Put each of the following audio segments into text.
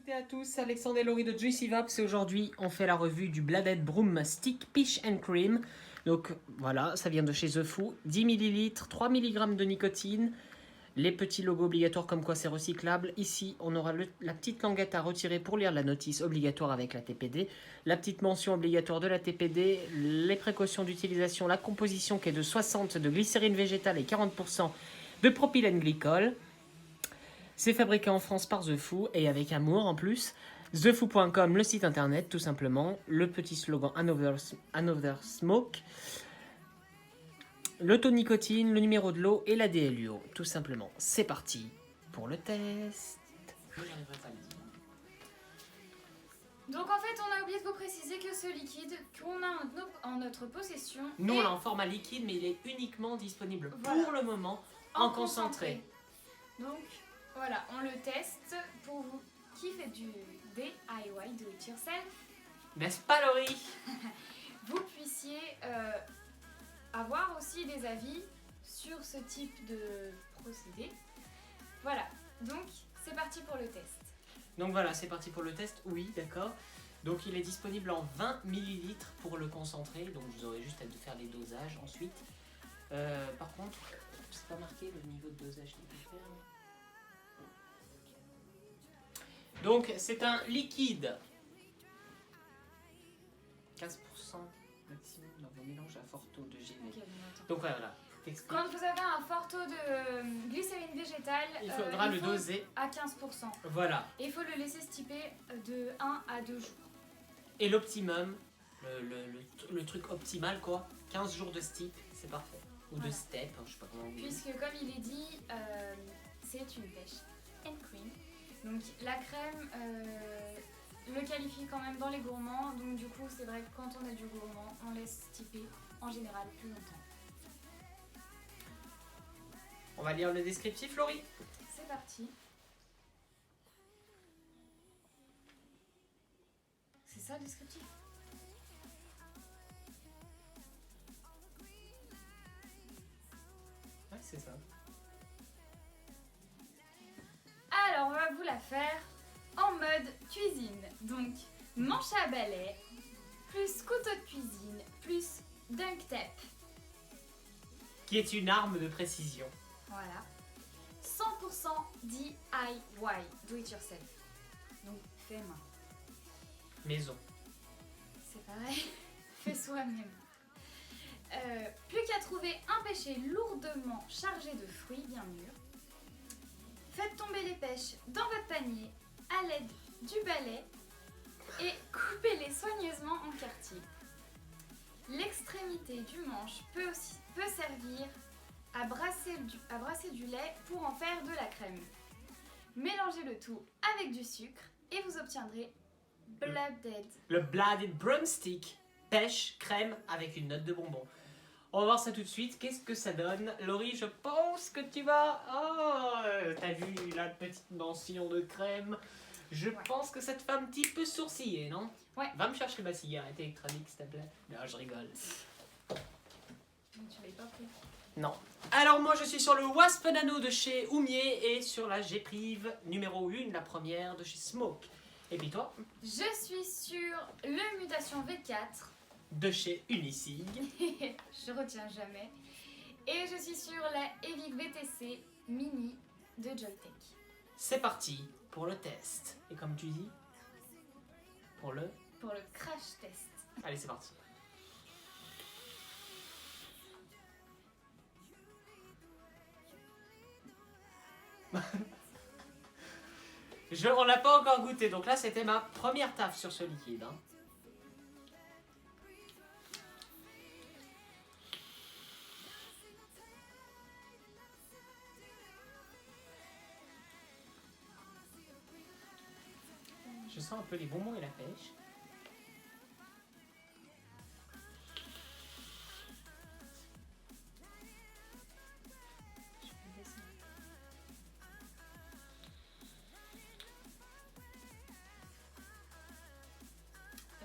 et à tous, c'est Alexandre et Laurie de Juicy Vapes et aujourd'hui on fait la revue du Bladed Broom Stick Peach and Cream. Donc voilà, ça vient de chez The Foo, 10 ml, 3 mg de nicotine, les petits logos obligatoires comme quoi c'est recyclable. Ici on aura la petite languette à retirer pour lire la notice obligatoire avec la TPD, la petite mention obligatoire de la TPD, les précautions d'utilisation, la composition qui est de 60 de glycérine végétale et 40% de propylène glycol. C'est fabriqué en France par The Foo et avec amour en plus. TheFoo.com, le site internet tout simplement. Le petit slogan Another Smoke. Le taux de nicotine, le numéro de l'eau et la DLUO tout simplement. C'est parti pour le test. Donc en fait on a oublié de vous préciser que ce liquide qu'on a en notre possession Nous on l'a en format liquide mais il est uniquement disponible Voilà. pour le moment en concentré. Donc voilà, on le teste pour vous qui faites du DIY, do it yourself. N'est-ce pas Laurie? Vous puissiez avoir aussi des avis sur ce type de procédé. Voilà, donc c'est parti pour le test. Donc voilà, c'est parti pour le test, oui, d'accord. Donc il est disponible en 20 ml pour le concentré, donc vous aurez juste à faire les dosages ensuite. Par contre, c'est pas marqué le niveau de dosage nécessaire. Donc c'est un liquide. 15% maximum dans vos mélanges à fort taux de GV. Okay, bon, donc voilà, t'expliques. quand vous avez un fort taux de glycérine végétale, Il faudra le doser à 15%. Voilà. Et il faut le laisser stiper de 1 à 2 jours. Et l'optimum, le truc optimal quoi, 15 jours de stip, c'est parfait. Ou voilà. De step, je sais pas comment on dit. Puisque comme il est dit, c'est une pêche and cream. Donc la crème le qualifie quand même dans les gourmands. Donc du coup c'est vrai que quand on a du gourmand, on laisse stiper en général plus longtemps. On va lire le descriptif, Laurie. C'est parti. C'est ça le descriptif? Ouais, c'est ça. Alors on va vous la faire en mode cuisine. Donc manche à balai, plus couteau de cuisine, plus dunk tape. Qui est une arme de précision. Voilà. 100% DIY, do it yourself. Donc fait main. Maison. C'est pareil, fait soi-même. Plus qu'à trouver un pêcher lourdement chargé de fruits bien mûrs. Faites tomber les pêches dans votre panier à l'aide du balai et coupez-les soigneusement en quartiers. L'extrémité du manche peut servir à brasser du lait pour en faire de la crème. Mélangez le tout avec du sucre et vous obtiendrez Bladed. Le Bladed Broom Stick, pêche, crème avec une note de bonbon. On va voir ça tout de suite. Qu'est-ce que ça donne? Laurie, je pense que tu vas... Oh, t'as vu la petite mention de crème? Je pense que ça te fait un petit peu sourciller, non? Ouais. Va me chercher ma cigarette électronique, s'il te plaît. Non, je rigole. Tu l'avais pas pris? Non. Alors moi, je suis sur le Wasp Nano de chez Oumier et sur la G-Prive numéro 1, la première de chez Smoke. Et puis toi? Je suis sur le Mutation V4 de chez Unisig. Je retiens jamais. Et je suis sur la Evic VTC Mini de Joytech. C'est parti pour le test. Et comme tu dis, pour le crash test. Allez, c'est parti. On l'a pas encore goûté, donc là c'était ma première taffe sur ce liquide. Hein. Je sens un peu les bonbons et la pêche.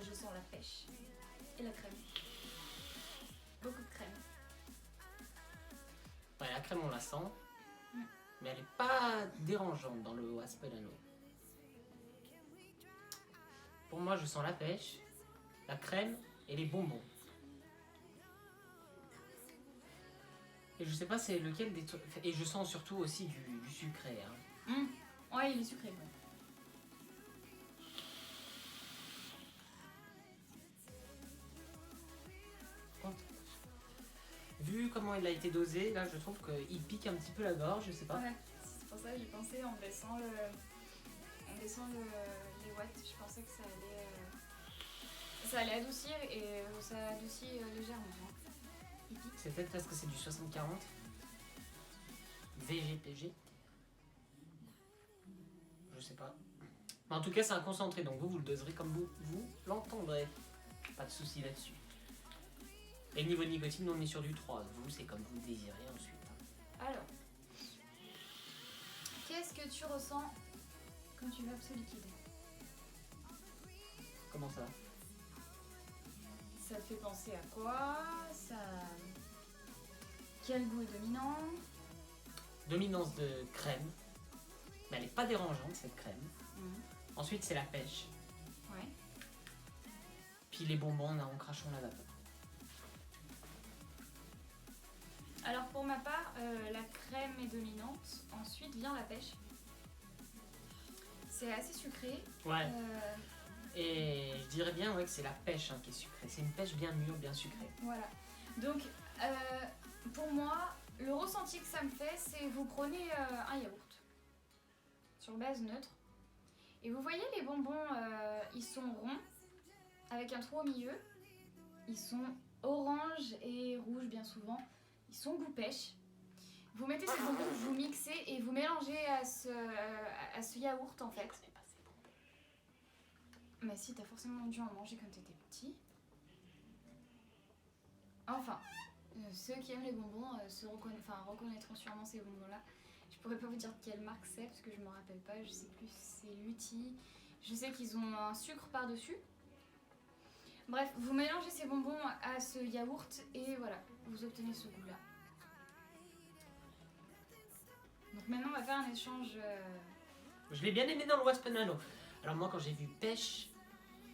Je sens la pêche et la crème. Beaucoup de crème. Ouais, la crème on la sent, mais elle est pas dérangeante dans le Wasp Nano. Pour moi, je sens la pêche, la crème et les bonbons. Et je sais pas c'est lequel des trucs. Et je sens surtout aussi du sucré. Hein. Ouais, il est sucré. Bon. Vu comment il a été dosé, là je trouve qu'il pique un petit peu la gorge, je sais pas. Ouais, c'est pour ça que j'y pensais en baissant les watts. Je pensais que ça allait adoucir et ça adoucit légèrement. Hein. Il pique. C'est peut-être parce que c'est du 60-40 VGPG. Je sais pas. Mais en tout cas, c'est un concentré, donc vous le doserez comme vous l'entendrez. Pas de souci là-dessus. Et le niveau de nicotine, on est sur du 3. Vous, c'est comme vous le désirez ensuite. Alors, qu'est-ce que tu ressens quand tu vapes ce liquide? Comment ça? Ça te fait penser à quoi? Quel goût est dominant? Dominance de crème. Mais elle n'est pas dérangeante, cette crème. Ensuite, c'est la pêche. Ouais. Puis les bonbons en crachant la vapeur. Alors pour ma part, la crème est dominante. Ensuite vient la pêche. C'est assez sucré. Ouais. Et je dirais bien que c'est la pêche qui est sucrée. C'est une pêche bien mûre, bien sucrée. Voilà. Donc pour moi, le ressenti que ça me fait, c'est vous prenez un yaourt sur base neutre. Et vous voyez les bonbons, ils sont ronds avec un trou au milieu. Ils sont orange et rouge bien souvent. Ils sont goût pêche. Vous mettez ces bonbons, vous mixez et vous mélangez à ce yaourt en fait. Mais si, t'as forcément dû en manger quand t'étais petit. Enfin, ceux qui aiment les bonbons reconnaîtront sûrement ces bonbons-là. Je pourrais pas vous dire de quelle marque c'est parce que je me rappelle pas. Je sais plus si c'est Lutti. Je sais qu'ils ont un sucre par-dessus. Bref, vous mélangez ces bonbons à ce yaourt et voilà, vous obtenez ce goût-là. Donc maintenant, on va faire un échange. Je l'ai bien aimé dans le Waspanano. Alors moi, quand j'ai vu pêche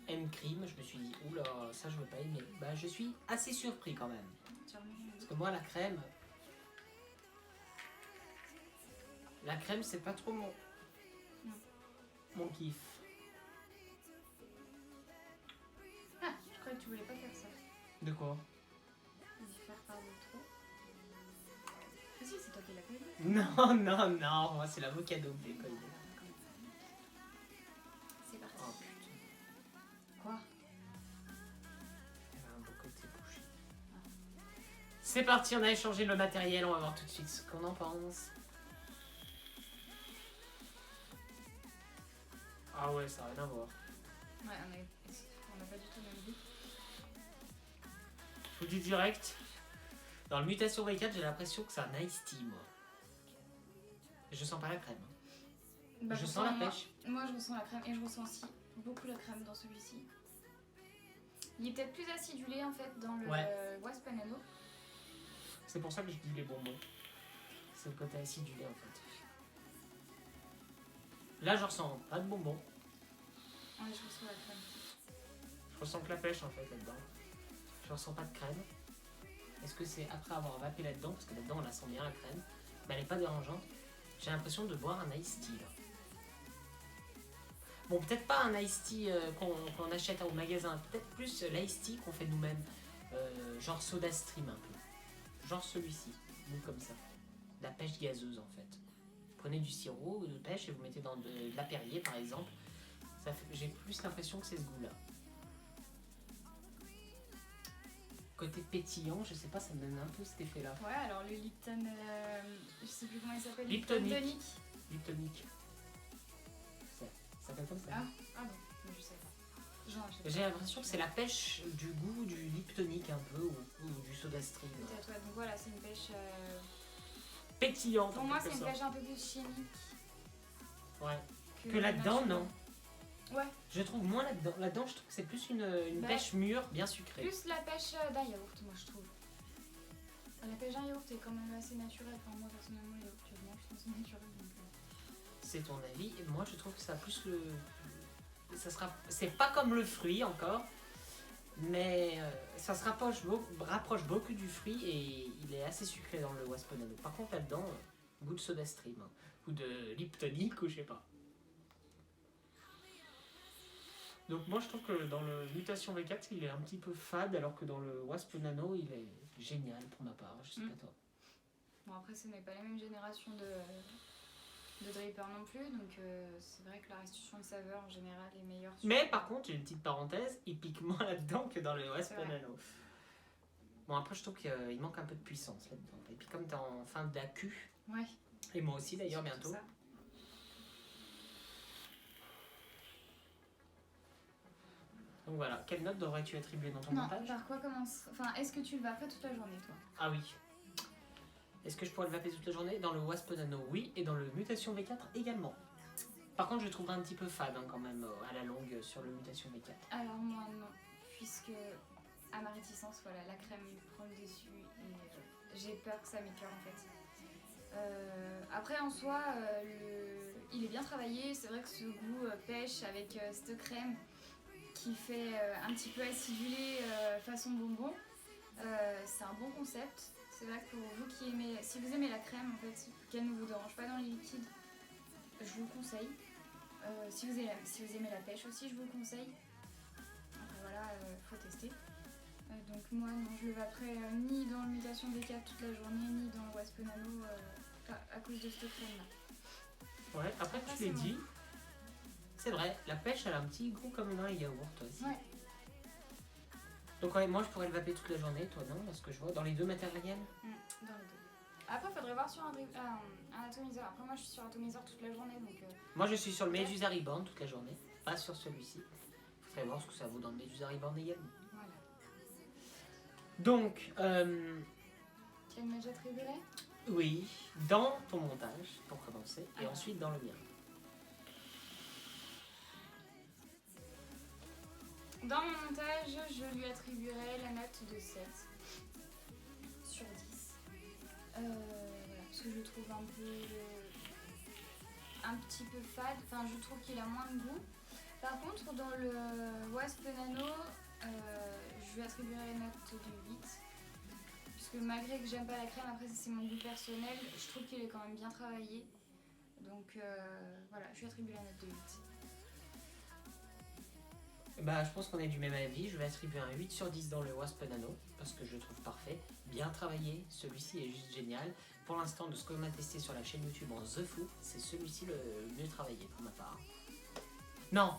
and cream, je me suis dit, oula, ça je veux pas aimer. Bah, je suis assez surpris quand même. Parce que moi, la crème, c'est pas trop mon kiff. Ah, je croyais que tu voulais pas faire ça. De quoi? Faire par le trop. Ah si, c'est toi qui l'as collé. Non, moi c'est l'avocado que j'ai collé. C'est parti. Oh putain. Quoi? Elle a un beau côté bouché. C'est parti, on a échangé le matériel, on va voir tout de suite ce qu'on en pense. Ah ouais, ça n'a rien à voir. Ouais, on n'a pas du tout le même goût. Je vous dis direct, dans le Mutation V4, j'ai l'impression que c'est un iced tea, moi. Je sens pas la crème. Bah, je sens la pêche. Moi, je ressens la crème et je ressens aussi beaucoup la crème dans celui-ci. Il est peut-être plus acidulé en fait dans le Waspanano. C'est pour ça que je dis les bonbons. C'est le côté acidulé en fait. Là, je ressens pas de bonbons. Ouais, je ressens la crème. Je ressens que la pêche en fait là-dedans. Je ressens pas de crème. Est-ce que c'est après avoir vapé là-dedans? Parce que là-dedans on la sent bien la crème. Mais elle est pas dérangeante. J'ai l'impression de boire un iced tea là. Bon, peut-être pas un iced tea qu'on achète au magasin. Peut-être plus l'iced tea qu'on fait nous-mêmes. Genre soda stream un peu. Genre celui-ci. Nous comme ça. De la pêche gazeuse en fait. Vous prenez du sirop de pêche et vous mettez dans de la Perrier par exemple. J'ai plus l'impression que c'est ce goût-là. Côté pétillant, je sais pas, ça me donne un peu cet effet-là. Ouais, alors le Lipton, je sais plus comment il s'appelle. Liptonic. Liptonic. Ça s'appelle comme ça. Ah bon, mais je sais pas. J'ai l'impression que c'est la pêche du goût du Liptonic un peu, ou du soda stream. Peut-être, ouais, donc voilà, c'est une pêche... pétillante. Pour moi, c'est une pêche un peu plus chimique. Ouais. Que là-dedans, non. Ouais. Je trouve moins là-dedans. Là-dedans, je trouve que c'est plus une pêche mûre, bien sucrée. Plus la pêche d'un yaourt, moi, je trouve. La pêche d'un yaourt est quand même assez naturelle. Enfin, moi, personnellement, les yaourts que je mange sont assez naturels. Donc... C'est ton avis. Et moi, je trouve que ça a plus c'est pas comme le fruit encore, mais ça se rapproche beaucoup du fruit et il est assez sucré dans le Waspolano. Par contre là-dedans, goût de Soda Stream, hein, ou de Liptonic ou je sais pas. Donc moi je trouve que dans le Mutation V4 il est un petit peu fade alors que dans le Waspolano il est génial pour ma part, je sais pas toi. Bon après ce n'est pas la même génération de dripper non plus, donc c'est vrai que la restitution de saveur en général est meilleure. Mais par contre, j'ai une petite parenthèse, il pique moins là-dedans que dans le Waspolano. Bon après je trouve qu'il manque un peu de puissance là-dedans. Et puis comme t'es en fin d'accu, ouais. Et moi aussi d'ailleurs bientôt. Ça. Donc voilà, quelle note devrais-tu attribuer dans ton Non, montage? par quoi commence... Enfin, est-ce que tu le vas après toute la journée, toi? Ah oui. Est-ce que je pourrais le vaper toute la journée? Dans le Waspolano, oui, et dans le Mutation V4 également. Par contre, je le trouverais un petit peu fade hein, quand même à la longue sur le Mutation V4. Alors moi non, puisque à ma réticence, voilà, la crème prend le dessus et j'ai peur que ça m'écœure en fait. Après en soi, il est bien travaillé, c'est vrai que ce goût pêche avec cette crème qui fait un petit peu acidulé façon bonbon, c'est un bon concept. C'est vrai que pour vous qui aimez, si vous aimez la crème en fait, qu'elle ne vous dérange pas dans les liquides, je vous le conseille. Si vous aimez la pêche aussi, je vous le conseille. Après voilà, faut tester. Donc moi non, je le vaperai ni dans le Mutation V4 toute la journée, ni dans le Waspolano à cause de cette crème là. Ouais, après tu l'as dit, c'est vrai, la pêche elle a un petit goût comme un yaourt aussi. Ouais. Donc ouais, moi je pourrais le vaper toute la journée, toi non, parce que je vois dans les deux matériels. Dans les deux. Après il faudrait voir sur un atomiseur. Après moi je suis sur atomiseur toute la journée donc... Moi je suis sur le Medusa Reborn toute la journée, pas sur celui-ci. Il faudrait voir ce que ça vaut dans le Medusa Reborn également. Voilà. Donc, Quelle note j'attribuerais? oui, dans ton montage pour commencer, et Ah. ensuite dans le mien. Dans mon montage, je lui attribuerai la note de 7 sur 10. Voilà, parce que je le trouve un petit peu fade, enfin je trouve qu'il a moins de goût. Par contre, dans le Waspolano, je lui attribuerai la note de 8. Puisque malgré que j'aime pas la crème, après c'est mon goût personnel, je trouve qu'il est quand même bien travaillé. Donc voilà, je lui attribue la note de 8. Bah, je pense qu'on est du même avis. Je vais attribuer un 8 sur 10 dans le Waspolano parce que je le trouve parfait, bien travaillé. Celui-ci est juste génial. Pour l'instant, de ce qu'on a testé sur la chaîne YouTube en The Foo, c'est celui-ci le mieux travaillé pour ma part. Non!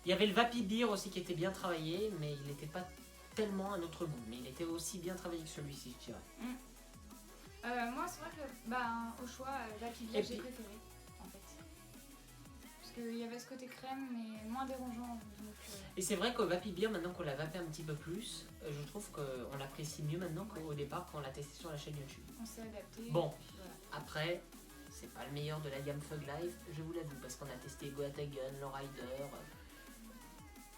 Il y avait le Vapi Beer aussi qui était bien travaillé, mais il n'était pas tellement à notre goût. Mais il était aussi bien travaillé que celui-ci, je dirais. Moi, c'est vrai que au choix, Vapi Beer, j'ai préféré en fait. Parce qu'il y avait ce côté crème, mais moins dérangeant. Donc, Et c'est vrai qu'au Vapi Beer, maintenant qu'on l'a vapé un petit peu plus, je trouve qu'on l'apprécie mieux maintenant qu'au départ quand on l'a testé sur la chaîne YouTube. On s'est adapté. Bon, voilà. Après, c'est pas le meilleur de la gamme Fug Life, je vous l'avoue, parce qu'on a testé Goatagon, Lowrider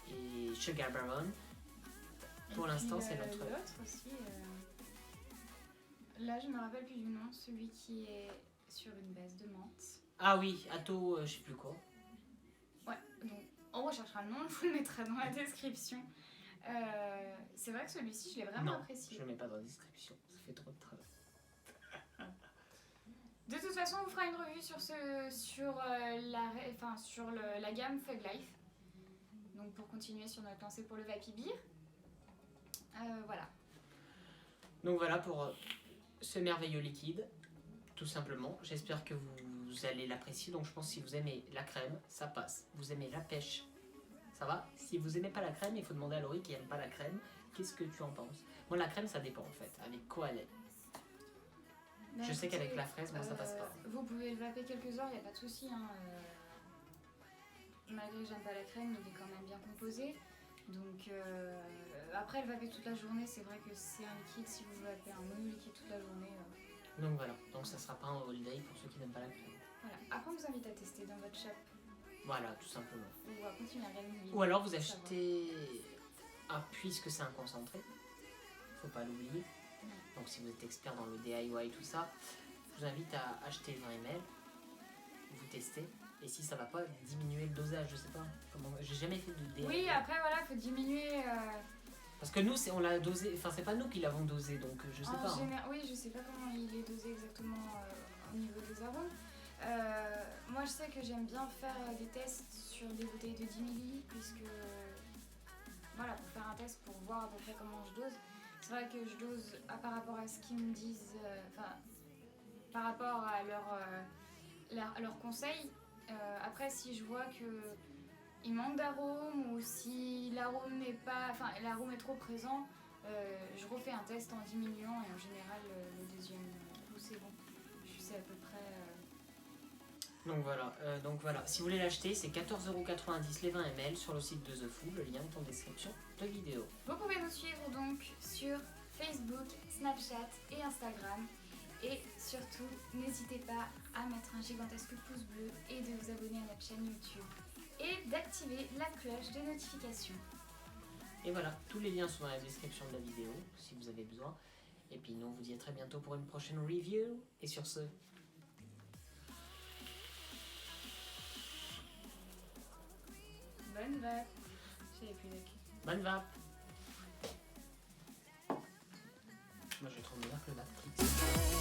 et Sugar Baron. Pour l'instant, c'est notre. L'autre aussi. Là, je me rappelle plus du nom, celui qui est sur une base de menthe. Ah oui, Atto, je sais plus quoi. Ouais, donc on recherchera le nom, je vous le mettrai dans la description. C'est vrai que celui-ci, je l'ai vraiment apprécié. Je le mets pas dans la description, ça fait trop de travail. De toute façon, on fera une revue sur la gamme Fug Life. Donc pour continuer sur notre lancée pour le Vapi Beer. Voilà. Donc voilà pour ce merveilleux liquide, tout simplement. J'espère que vous allez l'apprécier. Donc je pense que si vous aimez la crème, ça passe. Vous aimez la pêche, ça va. Si vous aimez pas la crème, il faut demander à Laurie qui aime pas la crème. Qu'est-ce que tu en penses? Moi la crème ça dépend en fait. Avec quoi elle est? Je sais qu'avec la fraise, moi ça passe pas. Vous pouvez le vaper quelques heures, il n'y a pas de souci. Hein. Malgré que j'aime pas la crème, il est quand même bien composé. Donc après le vaper toute la journée, c'est vrai que c'est un liquide. Si vous vapez un mono liquide toute la journée. Donc voilà, donc ça sera pas un all day pour ceux qui n'aiment pas la crème. Voilà. Après on vous invite à tester dans votre shop. Voilà, tout simplement. On va continuer à regarder. Ou alors vous achetez. Ah, puisque c'est un concentré, faut pas l'oublier. Donc si vous êtes expert dans le DIY et tout ça, je vous invite à acheter 20 ml, vous testez, Et si ça va pas, diminuer le dosage, je sais pas. J'ai jamais fait de DHEA. Oui, après voilà, faut diminuer. Parce que nous, on l'a dosé, enfin c'est pas nous qui l'avons dosé, donc je sais pas. Oui, je sais pas comment il est dosé exactement au niveau des arômes. Moi je sais que j'aime bien faire des tests sur des bouteilles de 10 ml, puisque voilà, pour faire un test pour voir à peu près comment je dose. C'est vrai que je dose par rapport à ce qu'ils me disent, par rapport à leurs conseils. Après, si je vois que il manque d'arôme ou si l'arôme est trop présent, je refais un test en diminuant et en général le deuxième coup c'est bon. Je sais à peu près. Donc voilà, si vous voulez l'acheter, c'est 14,90€ les 20 ml sur le site de The Foo, le lien est en description de vidéo. Vous pouvez nous suivre donc sur Facebook, Snapchat et Instagram. Et surtout, n'hésitez pas à mettre un gigantesque pouce bleu et de vous abonner à notre chaîne YouTube et d'activer la cloche de notification. Et voilà, tous les liens sont dans la description de la vidéo si vous avez besoin. Et puis nous on vous dit à très bientôt pour une prochaine review. Et sur ce... Bonne vape. J'avais plus d'accueil. Bonne vape. Moi j'ai trop meilleur que le vape.